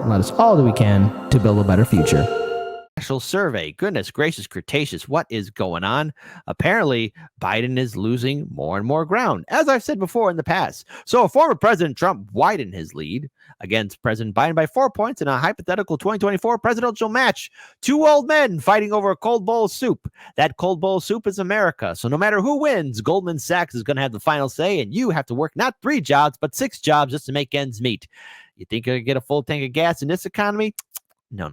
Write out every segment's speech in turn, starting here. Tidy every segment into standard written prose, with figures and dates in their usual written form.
and let us all do we can to build a better future. National survey. Goodness gracious, Cretaceous, what is going on? Apparently, Biden is losing more and more ground, as I've said before in the past. So, former President Trump widened his lead against President Biden by 4 points in a hypothetical 2024 presidential match. Two old men fighting over a cold bowl of soup. That cold bowl of soup is America. So, no matter who wins, Goldman Sachs is going to have the final say, and you have to work not 3 jobs, but 6 jobs just to make ends meet. You think you're going to get a full tank of gas in this economy? No.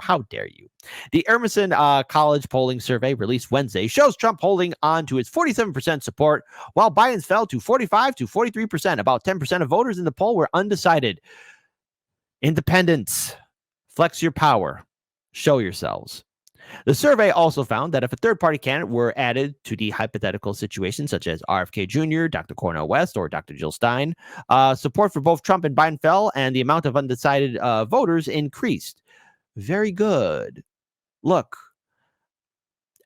How dare you? The Emerson College polling survey released Wednesday shows Trump holding on to his 47% support, while Biden's fell to 45 to 43%. About 10% of voters in the poll were undecided. Independents, flex your power. Show yourselves. The survey also found that if a third-party candidate were added to the hypothetical situation, such as RFK Jr., Dr. Cornel West, or Dr. Jill Stein, support for both Trump and Biden fell, and the amount of undecided voters increased. Very good. Look,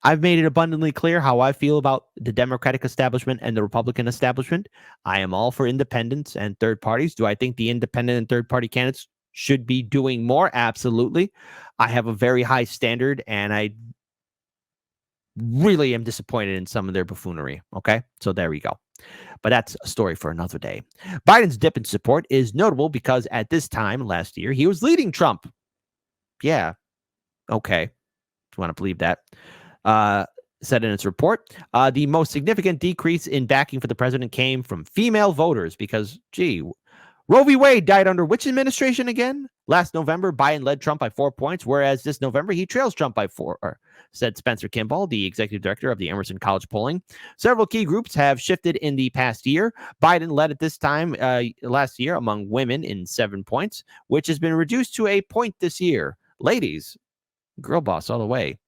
I've made it abundantly clear how I feel about the Democratic establishment and the Republican establishment. I am all for independents and third parties. Do I think the independent and third party candidates should be doing more? Absolutely. I have a very high standard, and I really am disappointed in some of their buffoonery. Okay, so there we go. But that's a story for another day. Biden's dip in support is notable because at this time last year, he was leading Trump. Yeah. Okay. If you want to believe that. Said in its report, the most significant decrease in backing for the president came from female voters because, Roe v. Wade died under which administration again? Last November, Biden led Trump by 4 points, whereas this November, he trails Trump by 4, said Spencer Kimball, the executive director of the Emerson College polling. Several key groups have shifted in the past year. Biden led at this time last year among women in 7 points, which has been reduced to a point this year. Ladies, girl boss all the way.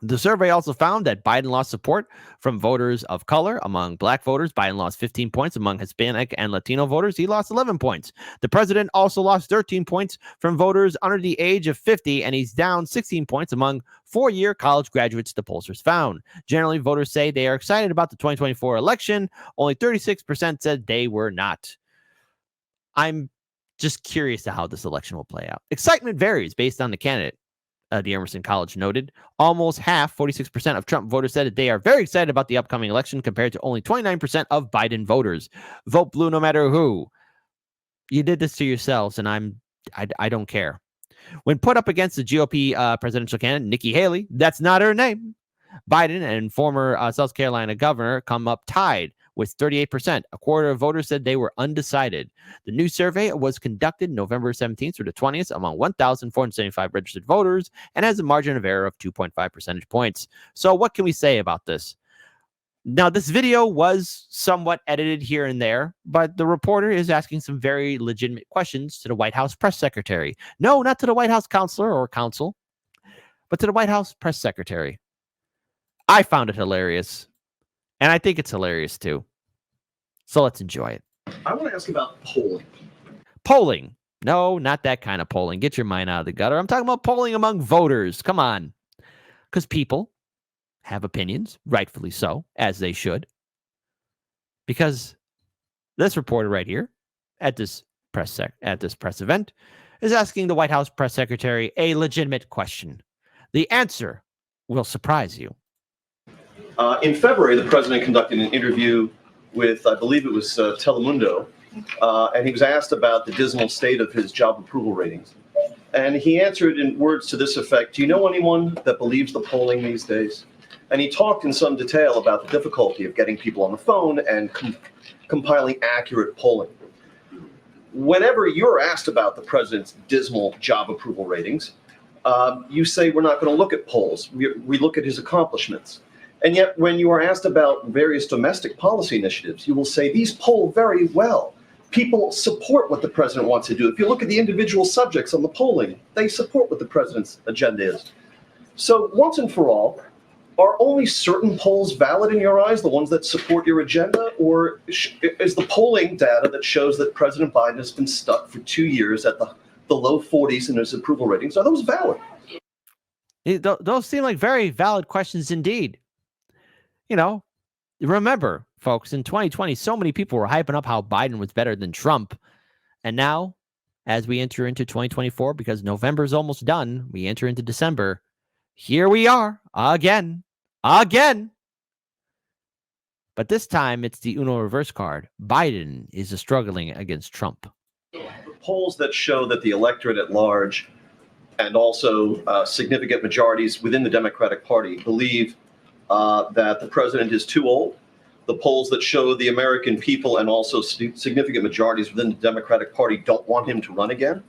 The survey also found that Biden lost support from voters of color. Among black voters, Biden lost 15 points. Among Hispanic and Latino voters, he lost 11 points. The president also lost 13 points from voters under the age of 50, and he's down 16 points among four-year college graduates, the pollsters found. Generally, voters say they are excited about the 2024 election. Only 36% said they were not. I'm just curious to how this election will play out. Excitement varies based on the candidate. The Emerson College noted almost half, 46% of Trump voters said that they are very excited about the upcoming election compared to only 29% of Biden voters. Vote blue no matter who. You did this to yourselves, and I don't care. When put up against the GOP presidential candidate, Nikki Haley, that's not her name. Biden and former South Carolina governor come up tied with 38%. A quarter of voters said they were undecided. The new survey was conducted November 17th through the 20th among 1,475 registered voters and has a margin of error of 2.5 percentage points. So what can we say about this? Now, this video was somewhat edited here and there, but the reporter is asking some very legitimate questions to the White House press secretary. No, not to the White House counselor or counsel, but to the White House press secretary. I found it hilarious, and I think it's hilarious too. So let's enjoy it. I want to ask about polling. Polling. No, not that kind of polling. Get your mind out of the gutter. I'm talking about polling among voters. Come on. Because people have opinions, rightfully so, as they should. Because this reporter right here at this press event is asking the White House press secretary a legitimate question. The answer will surprise you. In February, the president conducted an interview with, I believe it was Telemundo, and he was asked about the dismal state of his job approval ratings. And he answered in words to this effect, do you know anyone that believes the polling these days? And he talked in some detail about the difficulty of getting people on the phone and compiling accurate polling. Whenever you're asked about the president's dismal job approval ratings, you say we're not going to look at polls. We look at his accomplishments. And yet, when you are asked about various domestic policy initiatives, you will say these poll very well. People support what the president wants to do. If you look at the individual subjects on the polling, they support what the president's agenda is. So once and for all, are only certain polls valid in your eyes, the ones that support your agenda? Or is the polling data that shows that President Biden has been stuck for 2 years at the low 40s in his approval ratings, are those valid? Those seem like very valid questions indeed. You know, remember, folks, in 2020, so many people were hyping up how Biden was better than Trump. And now as we enter into 2024, because November is almost done. We enter into December. Here we are again. But this time it's the Uno reverse card. Biden is struggling against Trump. Polls that show that the electorate at large and also significant majorities within the Democratic Party believe that the president is too old. The polls that show the American people and also significant majorities within the Democratic Party don't want him to run again.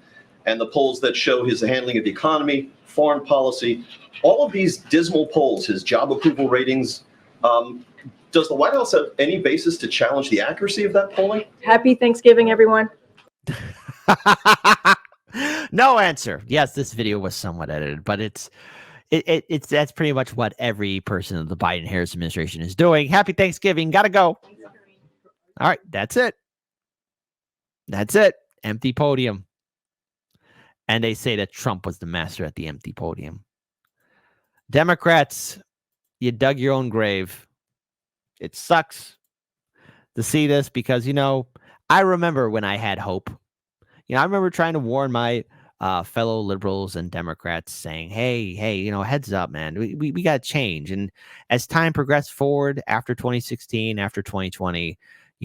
And the polls that show his handling of the economy, foreign policy, all of these dismal polls, his job approval ratings. Does the White House have any basis to challenge the accuracy of that polling? Happy Thanksgiving, everyone. No answer. Yes, this video was somewhat edited, but it's that's pretty much what every person of the Biden-Harris administration is doing. Happy Thanksgiving. Gotta go. All right, that's it. That's it. Empty podium. And they say that Trump was the master at the empty podium. Democrats, you dug your own grave. It sucks to see this because, I remember when I had hope. I remember trying to warn my fellow liberals and Democrats saying, hey, heads up, man. We got to change. And as time progressed forward after 2016, after 2020,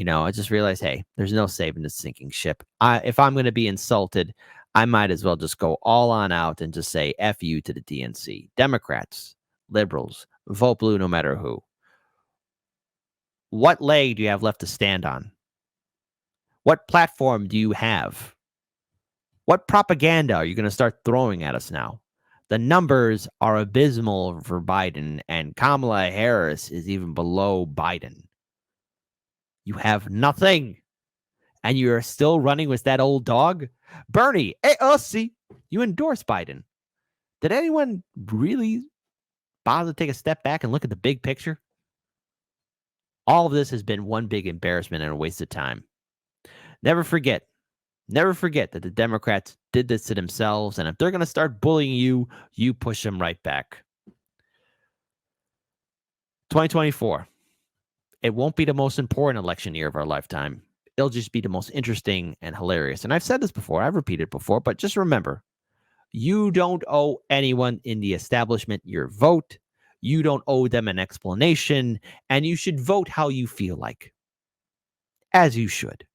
I just realized, hey, there's no saving this sinking ship. If I'm going to be insulted, I might as well just go all on out and just say F you to the DNC. Democrats, liberals, vote blue no matter who. What leg do you have left to stand on? What platform do you have? What propaganda are you going to start throwing at us now? The numbers are abysmal for Biden, and Kamala Harris is even below Biden. You have nothing, and you're still running with that old dog? Bernie, AOC, you endorse Biden. Did anyone really bother to take a step back and look at the big picture? All of this has been one big embarrassment and a waste of time. Never forget that the Democrats did this to themselves, and if they're going to start bullying you, you push them right back. 2024, it won't be the most important election year of our lifetime. It'll just be the most interesting and hilarious. And I've said this before, I've repeated before, but just remember, you don't owe anyone in the establishment your vote. You don't owe them an explanation, and you should vote how you feel like, as you should.